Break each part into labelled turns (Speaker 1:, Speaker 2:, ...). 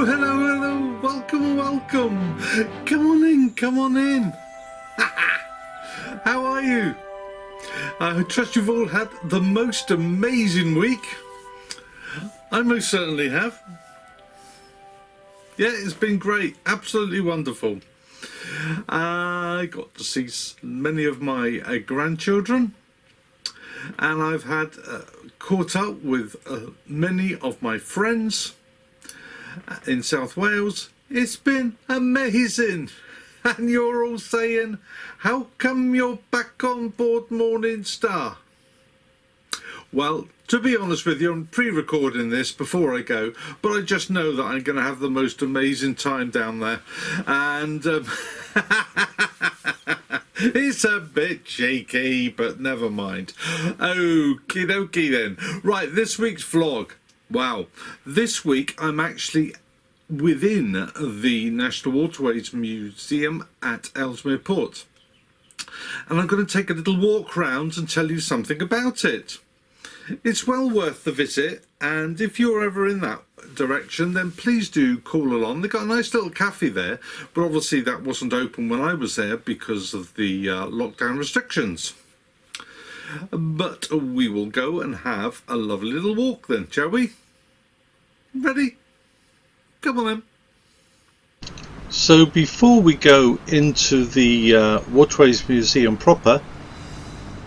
Speaker 1: Hello, welcome. Come on in. How are you? I trust you've all had the most amazing week. I most certainly have. Yeah, it's been great, absolutely wonderful. I got to see many of my grandchildren, and I've had caught up with many of my friends in South Wales. It's been amazing. And you're all saying, how come you're back on board Morning Star? Well, to be honest with you, I'm pre-recording this before I go, but I just know that I'm going to have the most amazing time down there. And it's a bit cheeky, but never mind. Okie dokie then. Right, this week's vlog. Wow, this week I'm actually within the National Waterways Museum at Ellesmere Port. And I'm going to take a little walk round and tell you something about it. It's well worth the visit, and if you're ever in that direction, then please do call along. They've got a nice little cafe there, but obviously that wasn't open when I was there because of the lockdown restrictions. But we will go and have a lovely little walk then, shall we? Ready? Come on then. So before we go into the Waterways Museum proper,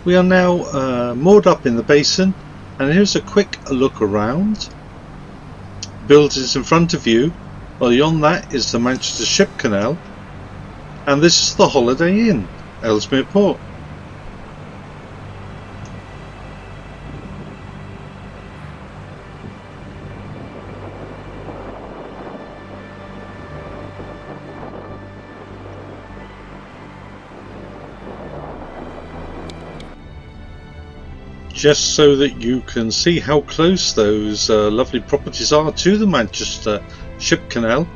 Speaker 1: we are now moored up in the Basin, and here's a quick look around. Buildings in front of you, well, beyond that is the Manchester Ship Canal, and this is the Holiday Inn, Ellesmere Port. Just so that you can see how close those lovely properties are to the Manchester Ship Canal,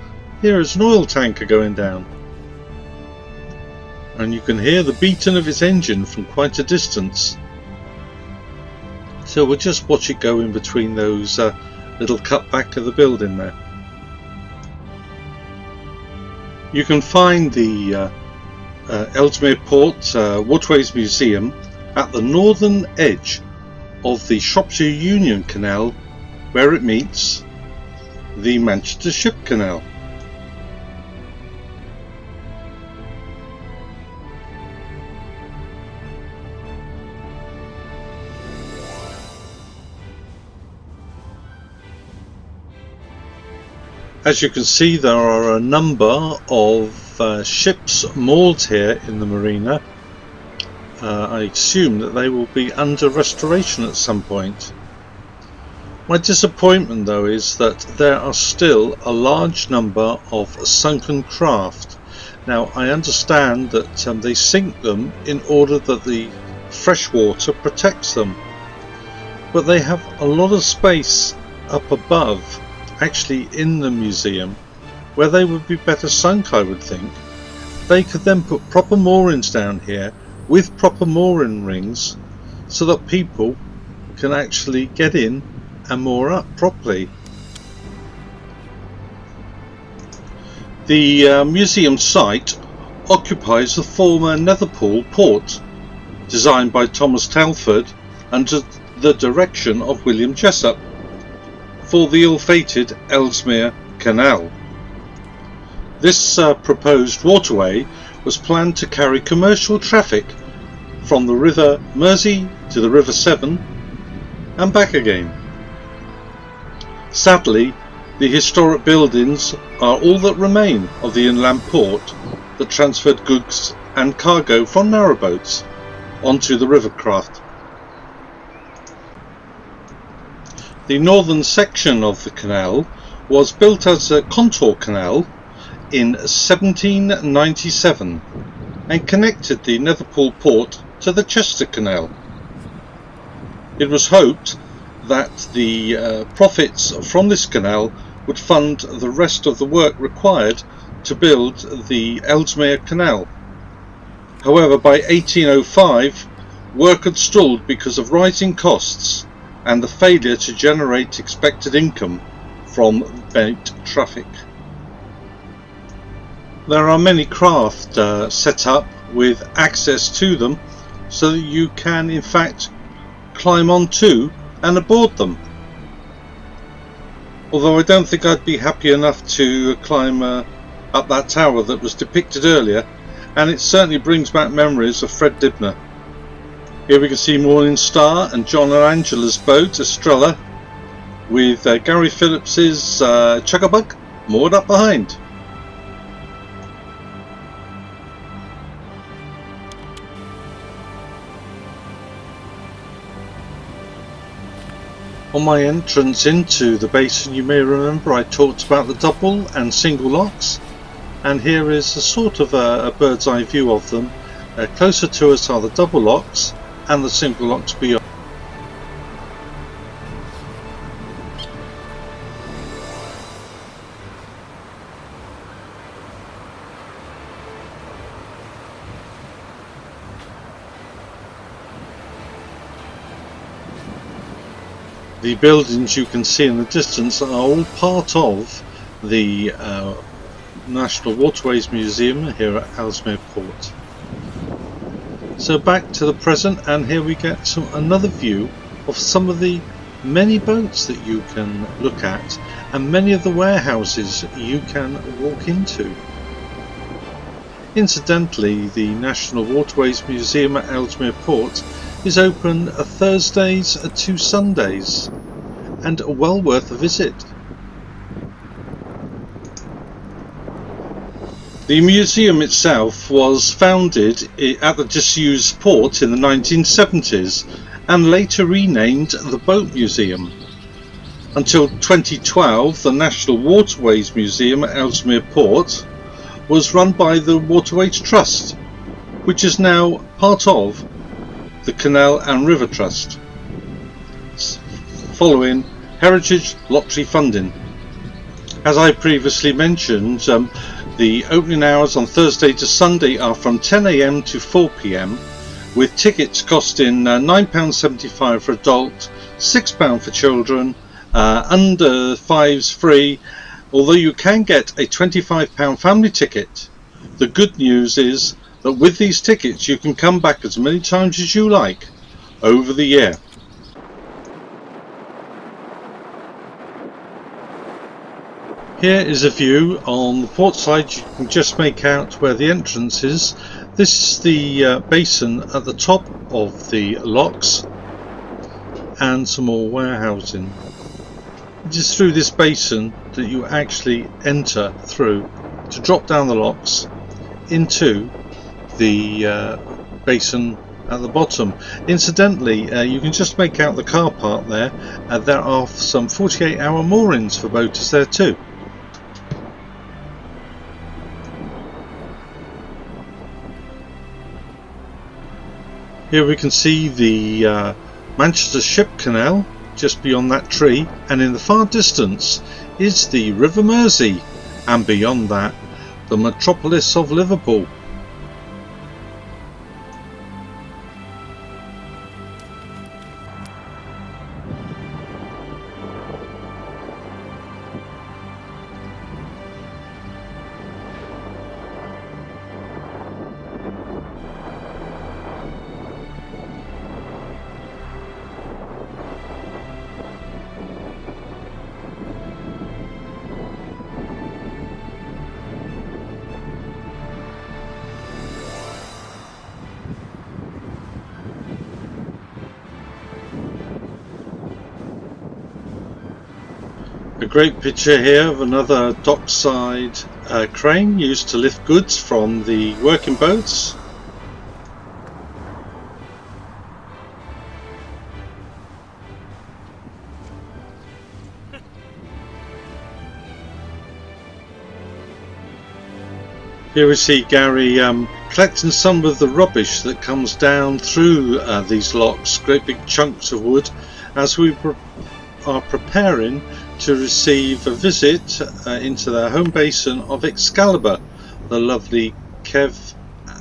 Speaker 1: here is an oil tanker going down. And you can hear the beating of its engine from quite a distance. So we'll just watch it go in between those little cut back of the building there. You can find the Ellesmere Port Waterways Museum at the northern edge of the Shropshire Union Canal, where it meets the Manchester Ship Canal. As you can see, there are a number of ships moored here in the marina. I assume that they will be under restoration at some point. My disappointment though is that there are still a large number of sunken craft. Now I understand that they sink them in order that the fresh water protects them, but they have a lot of space up above, actually in the museum, where they would be better sunk, I would think. They could then put proper moorings down here with proper mooring rings so that people can actually get in and moor up properly. The museum site occupies the former Narrowboat port, designed by Thomas Telford under the direction of William Jessup, for the ill-fated Ellesmere Canal. This proposed waterway was planned to carry commercial traffic from the River Mersey to the River Severn and back again. Sadly, the historic buildings are all that remain of the inland port that transferred goods and cargo from narrowboats onto the river craft. The northern section of the canal was built as a contour canal in 1797 and connected the Narrowboat port to the Chester Canal. It was hoped that the profits from this canal would fund the rest of the work required to build the Ellesmere Canal. However, by 1805, work had stalled because of rising costs and the failure to generate expected income from boat traffic.
Speaker 2: There are many craft set up with access to them so that you can in fact climb onto and aboard them. Although I don't think I'd be happy enough to climb up that tower that was depicted earlier, and it certainly brings back memories of Fred Dibner. Here we can see Morning Star and John and Angela's boat, Estrella, with Gary Phillips's Chuggabug moored up behind. On my entrance into the basin, you may remember I talked about the double and single locks, and here is a sort of a bird's eye view of them. Closer to us are the double locks and the single locks beyond. The buildings you can see in the distance are all part of the National Waterways Museum here at Ellesmere Port. So back to the present, and here we get to another view of some of the many boats that you can look at and many of the warehouses you can walk into. Incidentally, the National Waterways Museum at Ellesmere Port is open Thursdays to Sundays, and well worth a visit. The museum itself was founded at the disused port in the 1970s and later renamed the Boat Museum. Until 2012, the National Waterways Museum at Ellesmere Port was run by the Waterways Trust, which is now part of the Canal and River Trust, following Heritage Lottery funding. As I previously mentioned, the opening hours on Thursday to Sunday are from 10 AM to 4 PM, with tickets costing £9.75 for adult, £6 for children, under 5s free, although you can get a £25 family ticket. The good news is that with these tickets you can come back as many times as you like over the year. Here is a view on the port side. You can just make out where the entrance is. This is the basin at the top of the locks and some more warehousing. It is through this basin that you actually enter through to drop down the locks into the basin at the bottom. Incidentally, you can just make out the car park there. There are some 48-hour moorings for boaters there too. Here we can see the Manchester Ship Canal just beyond that tree, and in the far distance is the River Mersey, and beyond that the metropolis of Liverpool. A great picture here of another dockside crane used to lift goods from the working boats. Here we see Gary collecting some of the rubbish that comes down through these locks, great big chunks of wood, as we are preparing to receive a visit into their home basin of Excalibur, the lovely Kev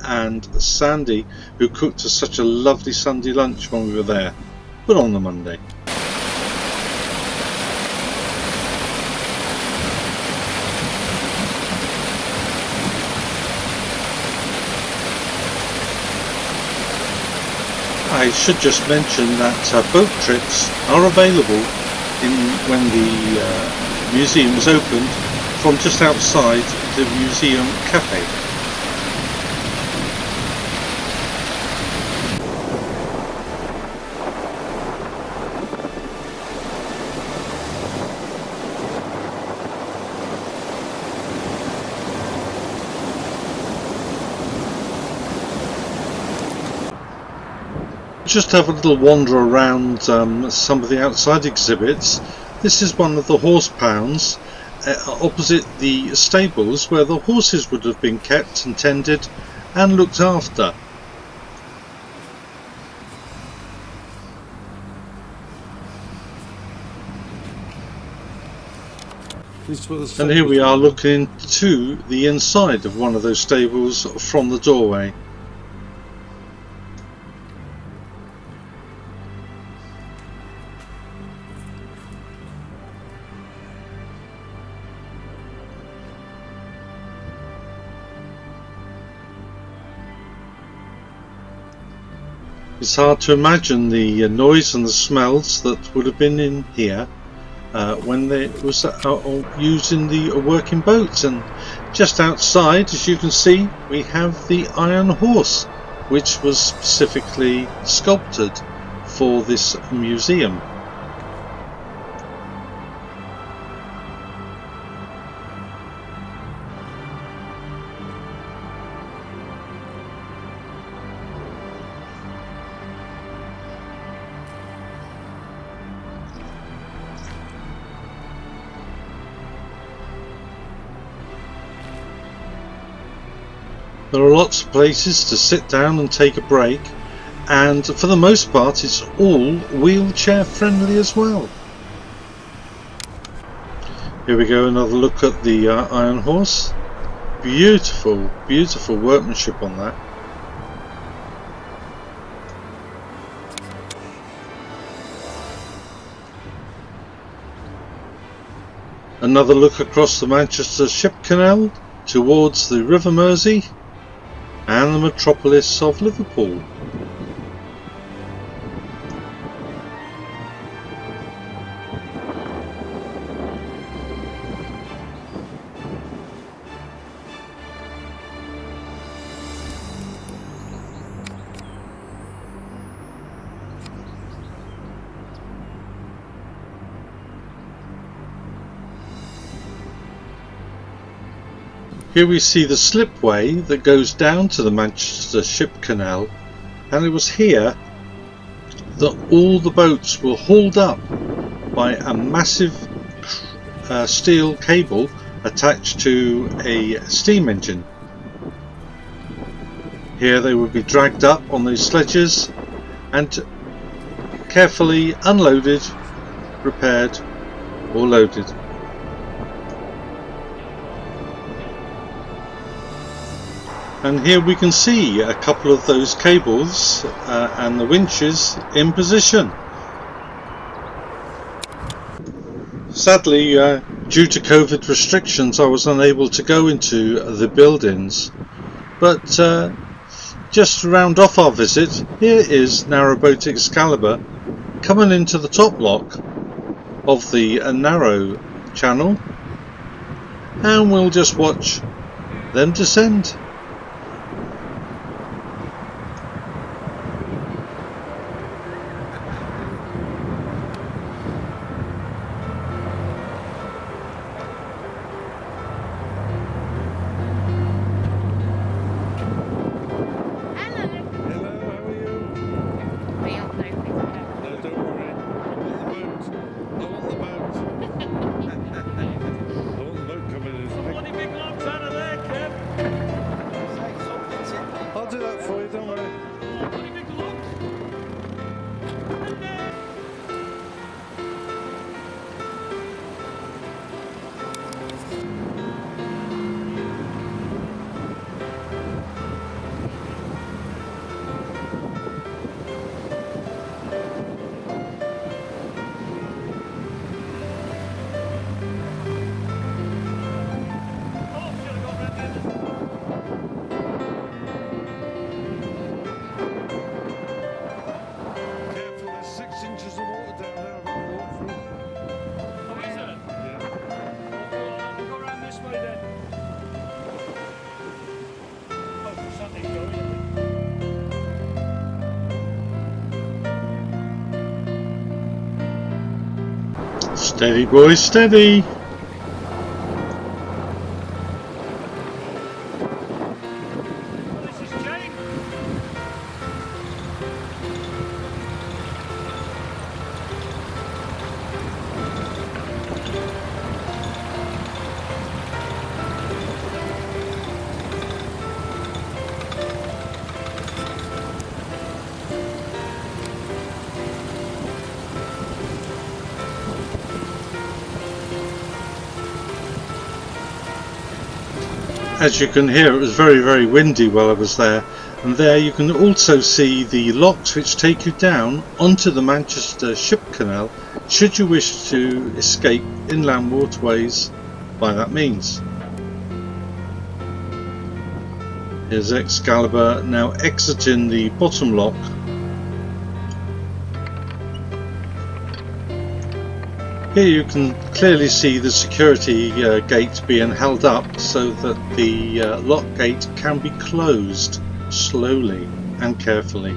Speaker 2: and Sandy, who cooked us such a lovely Sunday lunch when we were there, but on the Monday. I should just mention that boat trips are available when the museum is opened from just outside the museum cafe. Just have a little wander around some of the outside exhibits. This is one of the horse pounds opposite the stables where the horses would have been kept and tended and looked after. And here we are looking into the inside of one of those stables from the doorway. It's hard to imagine the noise and the smells that would have been in here when it was using the working boats. And just outside, as you can see, we have the iron horse, which was specifically sculpted for this museum. There are lots of places to sit down and take a break, and for the most part it's all wheelchair friendly as well. Here we go, another look at the iron horse. Beautiful, beautiful workmanship on that. Another look across the Manchester Ship Canal towards the River Mersey and the metropolis of Liverpool. Here we see the slipway that goes down to the Manchester Ship Canal, and it was here that all the boats were hauled up by a massive steel cable attached to a steam engine. Here they would be dragged up on those sledges and carefully unloaded, repaired or loaded. And here we can see a couple of those cables and the winches in position. Sadly, due to COVID restrictions, I was unable to go into the buildings. But just to round off our visit, here is Narrowboat Excalibur coming into the top lock of the narrow channel, and we'll just watch them descend. Steady, boys, steady.
Speaker 3: This is Jake.
Speaker 2: As you can hear, it was very, very windy while I was there, and there you can also see the locks which take you down onto the Manchester Ship Canal should you wish to escape inland waterways by that means. Here's Excalibur now exiting the bottom lock. Here you can clearly see the security gate being held up so that the lock gate can be closed slowly and carefully.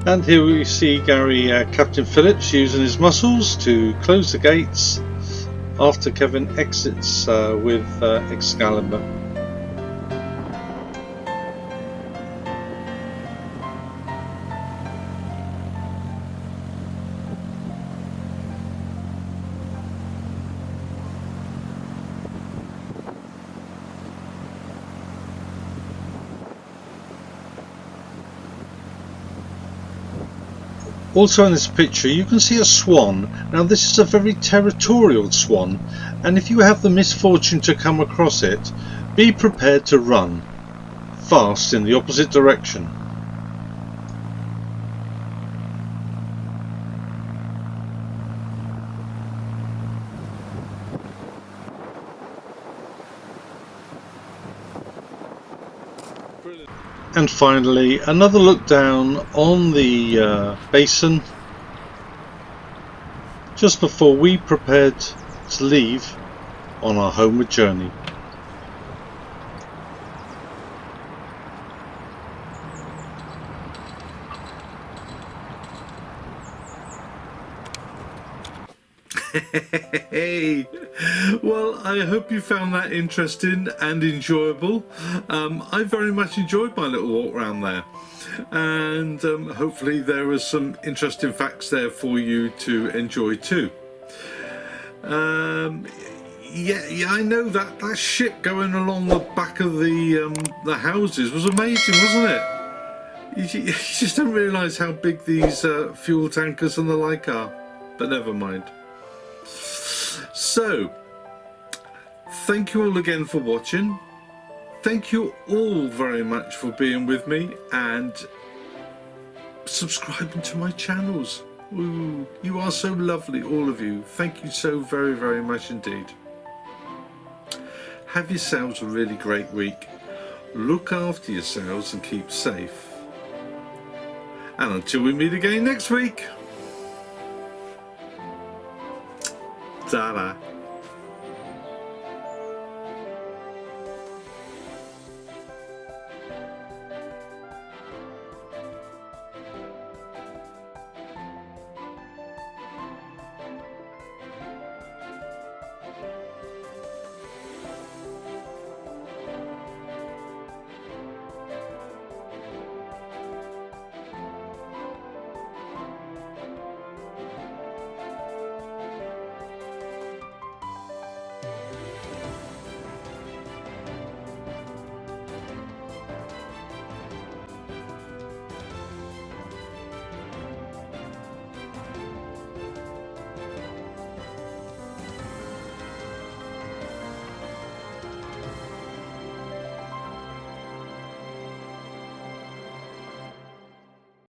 Speaker 2: And here we see Gary Captain Phillips using his muscles to close the gates after Kevin exits with Excalibur. Also in this picture you can see a swan. Now this is a very territorial swan, and if you have the misfortune to come across it, be prepared to run fast in the opposite direction. And finally, another look down on the basin just before we prepared to leave on our homeward journey.
Speaker 1: Hey, well, I hope you found that interesting and enjoyable. I very much enjoyed my little walk around there, and hopefully there were some interesting facts there for you to enjoy too. Yeah, I know that ship going along the back of the houses was amazing, wasn't it? You just don't realise how big these fuel tankers and the like are, but never mind. So, thank you all again for watching. Thank you all very much for being with me and subscribing to my channels. Ooh, you are so lovely, all of you. Thank you so very, very much indeed. Have yourselves a really great week. Look after yourselves and keep safe. And until we meet again next week. Ta-da.